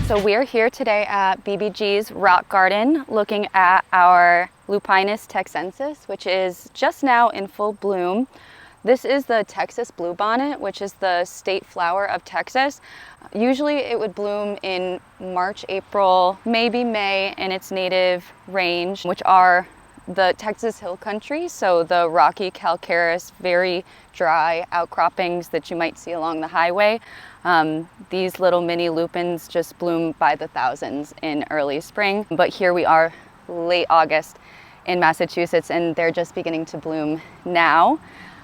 So we're here today at BBG's Rock Garden looking at our Lupinus texensis, which is just now in full bloom. This is the Texas bluebonnet, which is the state flower of Texas. Usually it would bloom in March, April, maybe May in its native range, which are the Texas hill country, so the rocky, calcareous, very dry outcroppings that you might see along the highway. These little mini lupins just bloom by the thousands in early spring, but here we are late August in Massachusetts and they're just beginning to bloom now.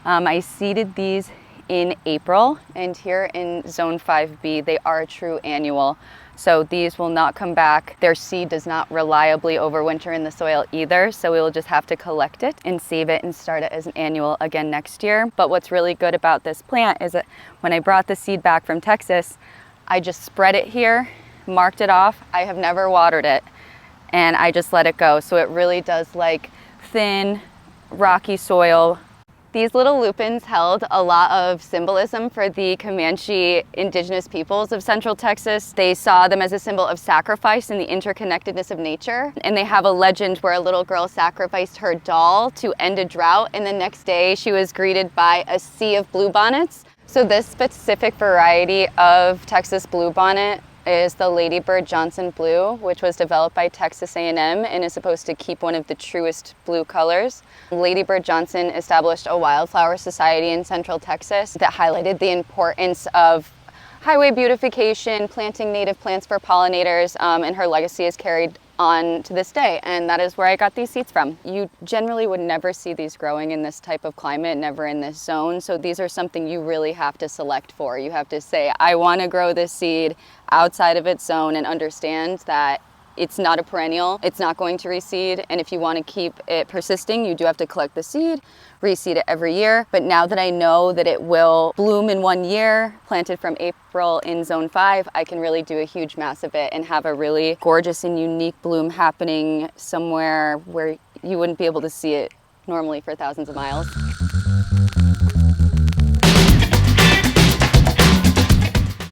I seeded these in April, and here in Zone 5B they are a true annual. So these will not come back. Their seed does not reliably overwinter in the soil either, so we will just have to collect it and save it and start it as an annual again next year. But what's really good about this plant is that when I brought the seed back from Texas, I just spread it here, marked it off. I have never watered it, and I just let it go. So it really does like thin, rocky soil. These little lupins held a lot of symbolism for the Comanche indigenous peoples of Central Texas. They saw them as a symbol of sacrifice and the interconnectedness of nature. And they have a legend where a little girl sacrificed her doll to end a drought, and the next day she was greeted by a sea of bluebonnets. So this specific variety of Texas bluebonnet is the Ladybird Johnson Blue, which was developed by Texas A&M and is supposed to keep one of the truest blue colors. Ladybird Johnson established a wildflower society in Central Texas that highlighted the importance of highway beautification, planting native plants for pollinators, and her legacy is carried on to this day, and that is where I got these seeds from. You generally would never see these growing in this type of climate, never in this zone, so these are something you really have to select for. You have to say, I want to grow this seed outside of its zone, and understand that it's not a perennial, it's not going to reseed, and if you want to keep it persisting, you do have to collect the seed, reseed it every year. But now that I know that it will bloom in 1 year, planted from April in Zone 5, I can really do a huge mass of it and have a really gorgeous and unique bloom happening somewhere where you wouldn't be able to see it normally for thousands of miles.